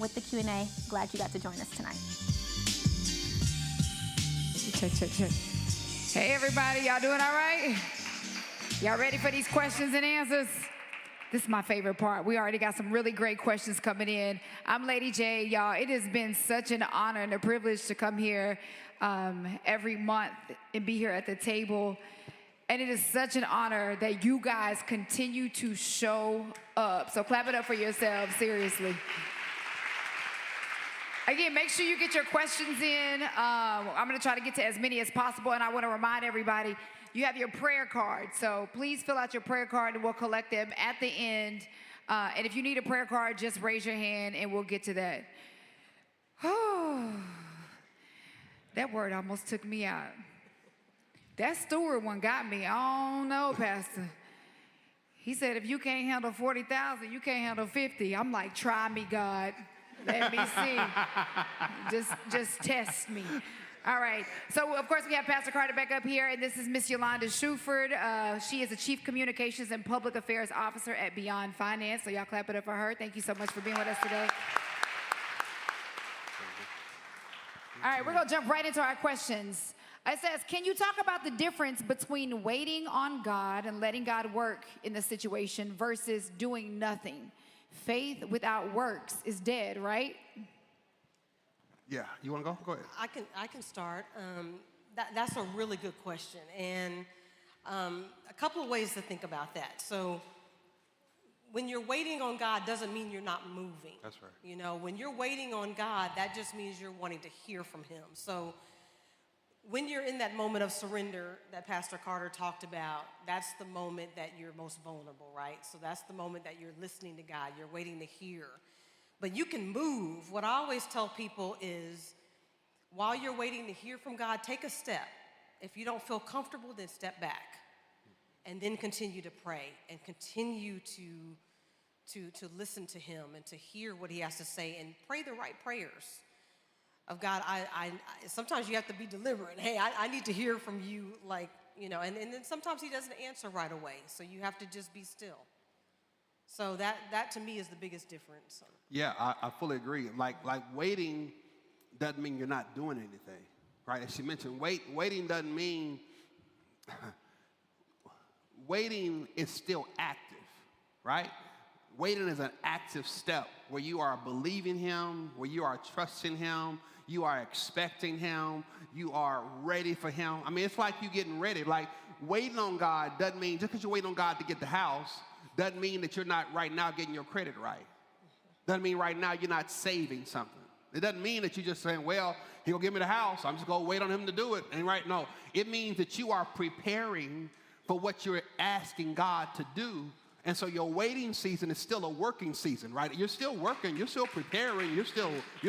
with the Q&A. Glad you got to join us tonight. Check. Hey, everybody, y'all doing all right? Y'all ready for these questions and answers? This is my favorite part. We already got some really great questions coming in. I'm Lady J, y'all. It has been such an honor and a privilege to come here every month and be here at the table. And it is such an honor that you guys continue to show up. So clap it up for yourselves, seriously. Again, make sure you get your questions in. I'm going to try to get to as many as possible, and I want to remind everybody, you have your prayer card. So please fill out your prayer card, and we'll collect them at the end. And if you need a prayer card, just raise your hand, and we'll get to that. That word almost took me out. That steward one got me. I don't know, Pastor. He said, if you can't handle 40,000, you can't handle 50. I'm like, try me, God. Let me see. Just test me. All right. So, of course, we have Pastor Carter back up here, and this is Miss Yolanda Shuford. She is the Chief Communications and Public Affairs Officer at BRYAN Finance. So y'all clap it up for her. Thank you so much for being with us today. All right, we're going to jump right into our questions. It says, can you talk about the difference between waiting on God and letting God work in the situation versus doing nothing? Faith without works is dead, right? Yeah, you want to go? Go ahead. I can start. That's a really good question, and a couple of ways to think about that. So, when you're waiting on God, doesn't mean you're not moving. That's right. You know, when you're waiting on God, that just means you're wanting to hear from Him. So, when you're in that moment of surrender that Pastor Carter talked about, that's the moment that you're most vulnerable, right? So that's the moment that you're listening to God, you're waiting to hear. But you can move. What I always tell people is, while you're waiting to hear from God, take a step. If you don't feel comfortable, then step back. And then continue to pray and continue to listen to Him and to hear what He has to say and pray the right prayers. Of God, I sometimes you have to be deliberate. Hey, I need to hear from you, like, you know, and then sometimes He doesn't answer right away. So you have to just be still. So that to me is the biggest difference. Yeah, I fully agree. Like waiting doesn't mean you're not doing anything, right? As she mentioned, waiting doesn't mean, waiting is still active, right? Waiting is an active step where you are believing Him, where you are trusting Him, you are expecting Him, you are ready for Him. I mean, it's like you getting ready. Like, waiting on God doesn't mean, just because you're waiting on God to get the house, doesn't mean that you're not right now getting your credit right. Doesn't mean right now you're not saving something. It doesn't mean that you're just saying, well, He'll give me the house, I'm just going to wait on Him to do it. And right, no. It means that you are preparing for what you're asking God to do. And so your waiting season is still a working season, right? You're still working, you're still preparing, you're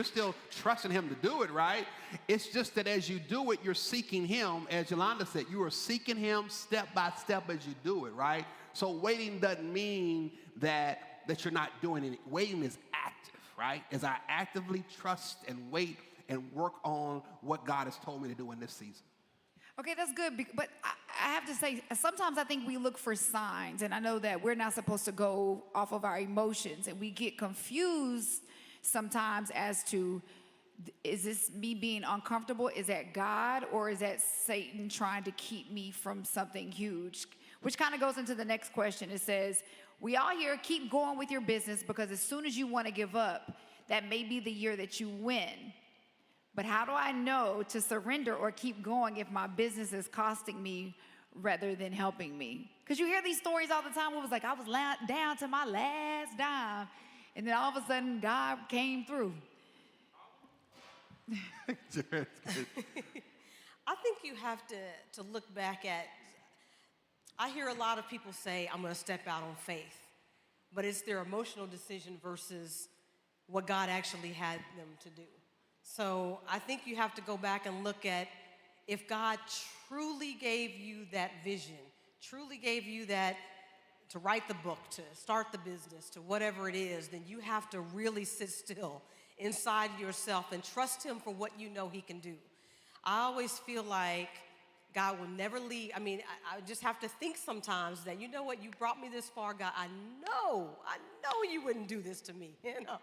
still trusting Him to do it, right? It's just that as you do it, you're seeking Him. As Yolanda said, you are seeking Him step by step as you do it, right? So waiting doesn't mean that you're not doing it. Waiting is active, right? As I actively trust and wait and work on what God has told me to do in this season. Okay, that's good, but I have to say, sometimes I think we look for signs, and I know that we're not supposed to go off of our emotions, and we get confused sometimes as to, is this me being uncomfortable? Is that God, or is that Satan trying to keep me from something huge? Which kind of goes into the next question. It says, we all hear, keep going with your business, because as soon as you want to give up, that may be the year that you win. But how do I know to surrender or keep going if my business is costing me rather than helping me? Because you hear these stories all the time. It was like, I was down to my last dime, and then all of a sudden, God came through. I think you have to look back at, I hear a lot of people say, I'm going to step out on faith. But it's their emotional decision versus what God actually had them to do. So I think you have to go back and look at, if God truly gave you that vision, truly gave you that to write the book, to start the business, to whatever it is, then you have to really sit still inside yourself and trust Him for what you know He can do. I always feel like God will never leave. I mean, I just have to think sometimes that, you know what, you brought me this far, God. I know you wouldn't do this to me, you know.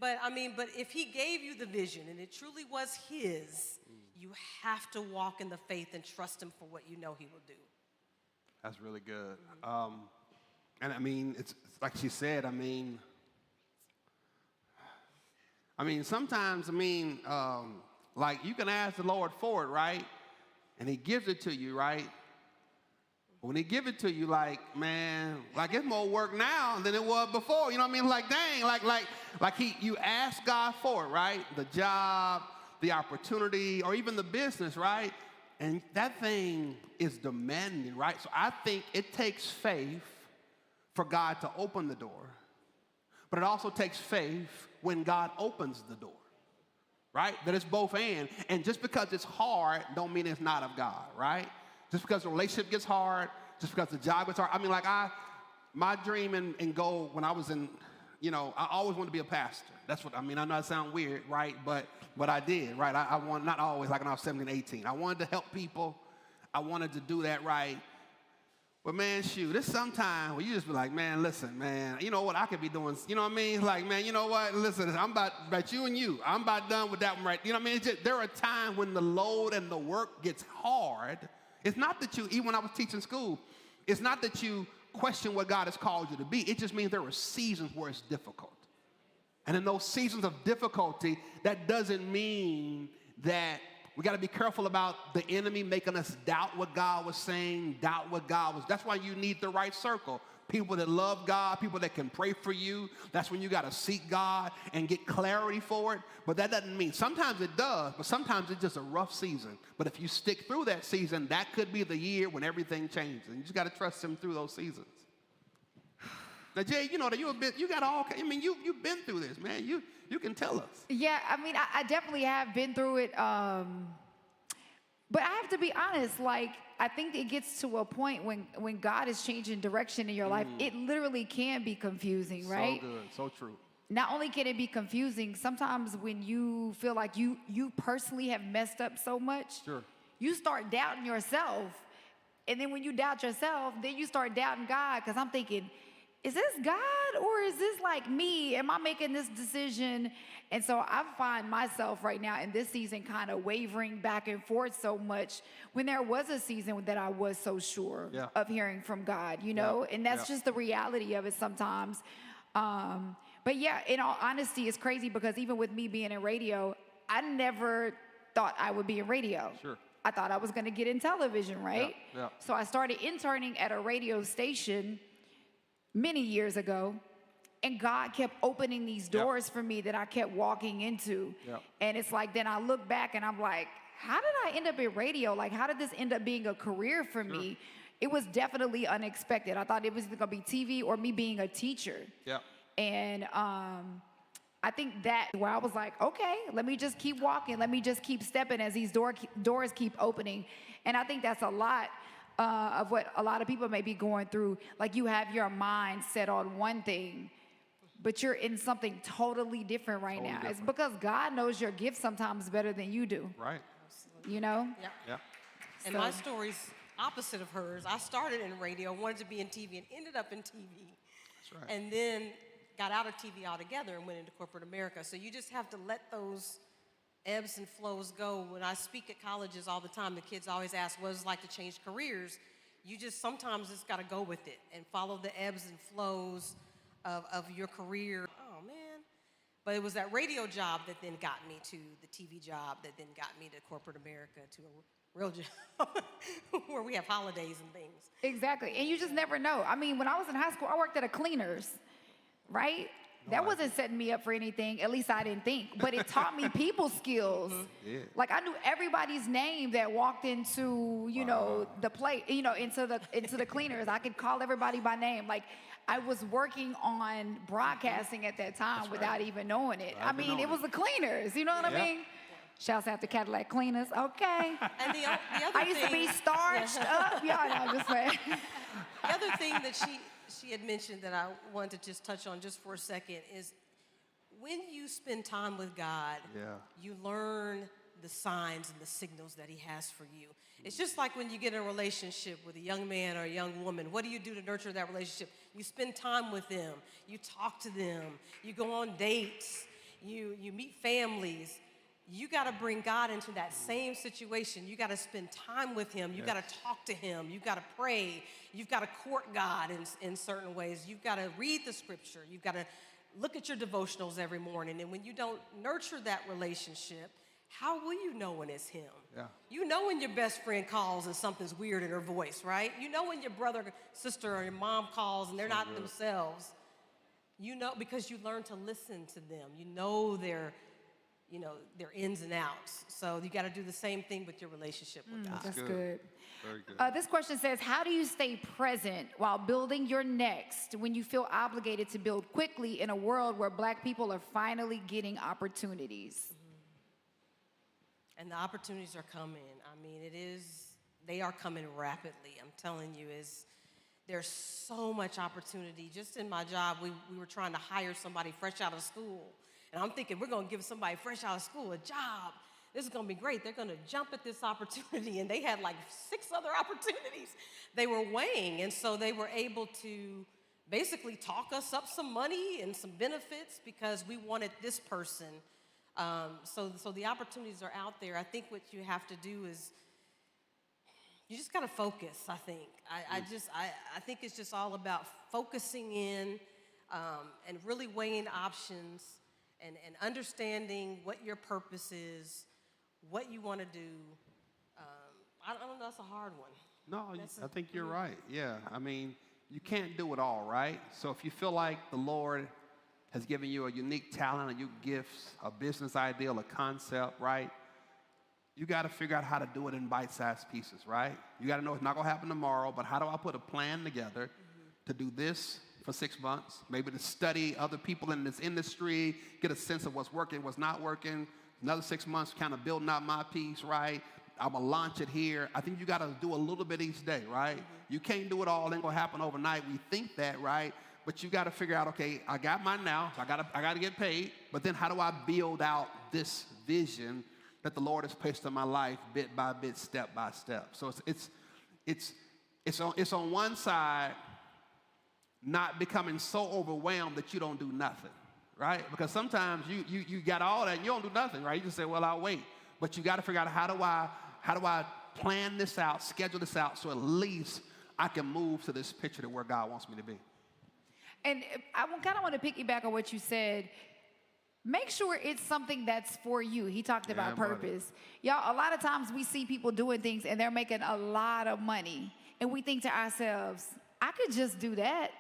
But I mean, but if he gave you the vision and it truly was his, you have to walk in the faith and trust him for what you know he will do. That's really good. And I mean, it's like she said, I mean, sometimes, like you can ask the Lord for it, right? And he gives it to you, right? When he give it to you, like, man, like it's more work now than it was before. You know what I mean? Like, dang, you ask God for it, right? The job, the opportunity, or even the business, right? And that thing is demanding, right? So I think it takes faith for God to open the door. But it also takes faith when God opens the door, right? That it's both and. And just because it's hard don't mean it's not of God, right? Just because the relationship gets hard, just because the job gets hard. I mean, like my dream and goal when I was in, I always wanted to be a pastor. That's what, I know that sounds weird, right? But I did, right? I wanted, not always, like when I was 17, 18. I wanted to help people. I wanted to do that right. But man, shoot, there's sometimes where you just be like, man, listen, man, you know what I could be doing, you know what I mean? Like, man, you know what? Listen, I'm about you and you. I'm about done with that one, right? You know what I mean? It's just, there are times when the load and the work gets hard. It's not that you, even when I was teaching school, it's not that you question what God has called you to be. It just means there are seasons where it's difficult. And in those seasons of difficulty, that doesn't mean that we got to be careful about the enemy making us doubt what God was saying, doubt what God was. That's why you need the right circle. People that love God, people that can pray for you. That's when you got to seek God and get clarity for it. But that doesn't mean, sometimes it does, but sometimes it's just a rough season. But if you stick through that season, that could be the year when everything changes. And you just got to trust him through those seasons. Now, Jay, you know that you've been through this, man. You can tell us. Yeah, I definitely have been through it. But I have to be honest, like, I think it gets to a point when God is changing direction in your life, it literally can be confusing, right? So good, so true. Not only can it be confusing, sometimes when you feel like you personally have messed up so much, Sure. you start doubting yourself. And then when you doubt yourself, then you start doubting God, because I'm thinking, is this God or is this like me? Am I making this decision? And so I find myself right now in this season kind of wavering back and forth so much, when there was a season that I was so sure of hearing from God, you know? And that's just the reality of it sometimes. But yeah, in all honesty, it's crazy because even with me being in radio, I never thought I would be in radio. Sure. I thought I was going to get in television, right? Yeah. So I started interning at a radio station many years ago, and God kept opening these doors for me that I kept walking into. And it's like, then I look back and I'm like, how did I end up in radio? Like, how did this end up being a career for me? It was definitely unexpected. I thought it was either gonna be TV or me being a teacher. And I think that where I was like, okay, let me just keep walking. Let me just keep stepping as these doors keep opening. And I think that's a lot of what a lot of people may be going through. Like, you have your mind set on one thing, but you're in something totally different right now. It's because God knows your gift sometimes better than you do. Right. You know? Yeah. And my story's opposite of hers. I started in radio, wanted to be in TV, and ended up in TV. That's right. And then got out of TV altogether and went into corporate America. So you just have to let those ebbs and flows go. When I speak at colleges all the time, the kids always ask, what it's like to change careers? You just sometimes just got to go with it and follow the ebbs and flows of your career. Oh, man. But it was that radio job that then got me to the TV job that then got me to corporate America, to a real job where we have holidays and things. Exactly. And you just never know. I mean, when I was in high school, I worked at a cleaners, right? That wasn't setting me up for anything, at least I didn't think. But it taught me people skills. Like, I knew everybody's name that walked into, you know, the play, you know, into the cleaners. I could call everybody by name. Like, I was working on broadcasting at that time without even knowing it. I mean, it was the cleaners, you know what I mean? Shouts out to Cadillac Cleaners, okay. And the other I used to be starched up. Y'all know, just saying. The other thing that she had mentioned that I wanted to just touch on just for a second is when you spend time with God, you learn the signs and the signals that he has for you. It's just like when you get in a relationship with a young man or a young woman. What do you do to nurture that relationship? You spend time with them. You talk to them. You go on dates. you meet families. You got to bring God into that same situation. You got to spend time with him. You got to talk to him. You got to pray. You've got to court God in certain ways. You've got to read the scripture. You've got to look at your devotionals every morning. And when you don't nurture that relationship, how will you know when it's him? Yeah. You know when your best friend calls and something's weird in her voice, right? You know when your brother, sister, or your mom calls and they're not themselves. You know, because you learn to listen to them. You know their ins and outs. So you got to do the same thing with your relationship with God. That's good. Very good. This question says, how do you stay present while building your next when you feel obligated to build quickly in a world where Black people are finally getting opportunities? And the opportunities are coming. I mean, they are coming rapidly. I'm telling you, there's so much opportunity. Just in my job, we were trying to hire somebody fresh out of school. And I'm thinking, we're going to give somebody fresh out of school a job. This is going to be great. They're going to jump at this opportunity. And they had like 6 other opportunities they were weighing. And so they were able to basically talk us up some money and some benefits because we wanted this person. So the opportunities are out there. I think what you have to do is you just got to focus, I think. I think it's just all about focusing in and really weighing options and understanding what your purpose is, what you want to do. I don't know, that's a hard one. No, I think you're right. Yeah, I mean, you can't do it all, right? So if you feel like the Lord has given you a unique talent, a unique gifts, a business idea, a concept, right? You got to figure out how to do it in bite-sized pieces, right? You got to know it's not going to happen tomorrow, but how do I put a plan together to do this for 6 months, maybe to study other people in this industry, get a sense of what's working, what's not working, another 6 months kind of building out my piece, right? I'm going to launch it here. I think you got to do a little bit each day, right? You can't do it all. It ain't going to happen overnight. We think that, right? But you got to figure out, okay, I got mine now, so I got to get paid. But then how do I build out this vision that the Lord has placed in my life, bit by bit, step by step? So it's on one side, not becoming so overwhelmed that you don't do nothing, right? Because sometimes you got all that and you don't do nothing, right? You just say, well, I'll wait. But you got to figure out how do I plan this out, schedule this out, so at least I can move to this picture to where God wants me to be. And I kind of want to piggyback on what you said. Make sure it's something that's for you. He talked about purpose. Y'all, a lot of times we see people doing things and they're making a lot of money. And we think to ourselves, I could just do that.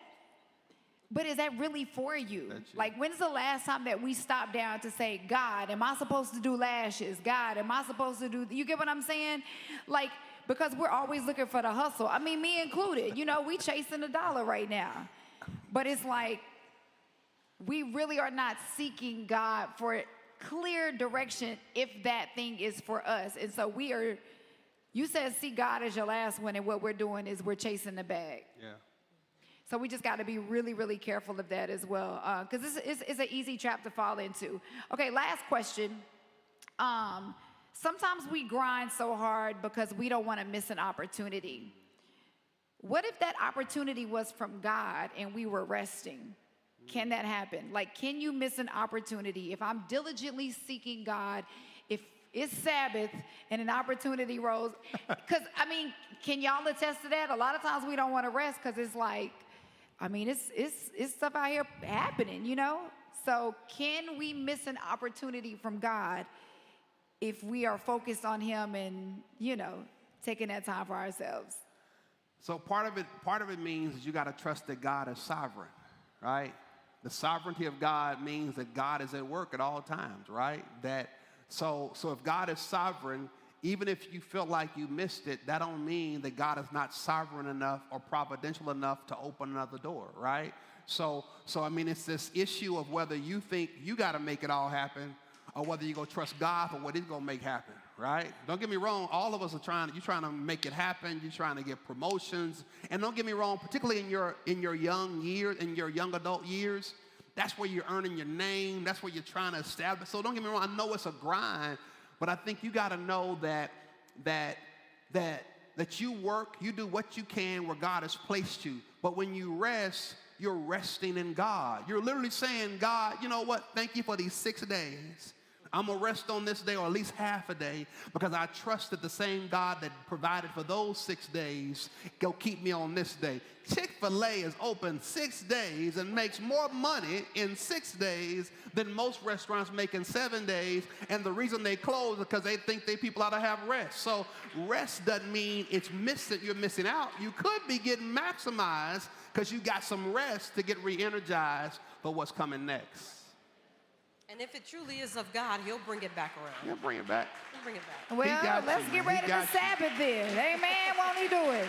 But is that really for you? Like, when's the last time that we stopped down to say, God, am I supposed to do lashes? God, am I supposed to do, you get what I'm saying? Like, because we're always looking for the hustle. I mean, me included. You know, we chasing the dollar right now. But it's like, we really are not seeking God for clear direction if that thing is for us. And so you said see God as your last one, and what we're doing is we're chasing the bag. Yeah. So we just got to be really, really careful of that as well, because this is an easy trap to fall into. Okay, last question. Sometimes we grind so hard because we don't want to miss an opportunity. What if that opportunity was from God and we were resting? Can that happen? Like, can you miss an opportunity? If I'm diligently seeking God, if it's Sabbath and an opportunity rose, because, I mean, can y'all attest to that? A lot of times we don't want to rest because it's like, I mean, it's stuff out here happening, you know? So can we miss an opportunity from God if we are focused on him and, you know, taking that time for ourselves? So part of it means that you got to trust that God is sovereign, right? The sovereignty of God means that God is at work at all times, right? So if God is sovereign, even if you feel like you missed it, that don't mean that God is not sovereign enough or providential enough to open another door, right? So I mean, it's this issue of whether you think you got to make it all happen or whether you're going to trust God for what he's going to make happen, right? Don't get me wrong. All of us are trying to make it happen. You're trying to get promotions. And don't get me wrong, particularly in your young years, in your young adult years, that's where you're earning your name. That's where you're trying to establish. So don't get me wrong. I know it's a grind, but I think you got to know that you work, you do what you can where God has placed you. But when you rest, you're resting in God. You're literally saying, God, you know what? Thank you for these 6 days. I'm going to rest on this day, or at least half a day, because I trust that the same God that provided for those 6 days will keep me on this day. Chick-fil-A is open 6 days and makes more money in 6 days than most restaurants make in 7 days. And the reason they close is because they think people ought to have rest. So rest doesn't mean you're missing out. You could be getting maximized because you got some rest to get re-energized for what's coming next. And if it truly is of God, he'll bring it back around. He'll bring it back. He'll bring it back. Well, let's get ready to got you. Sabbath then. Amen. Won't he do it?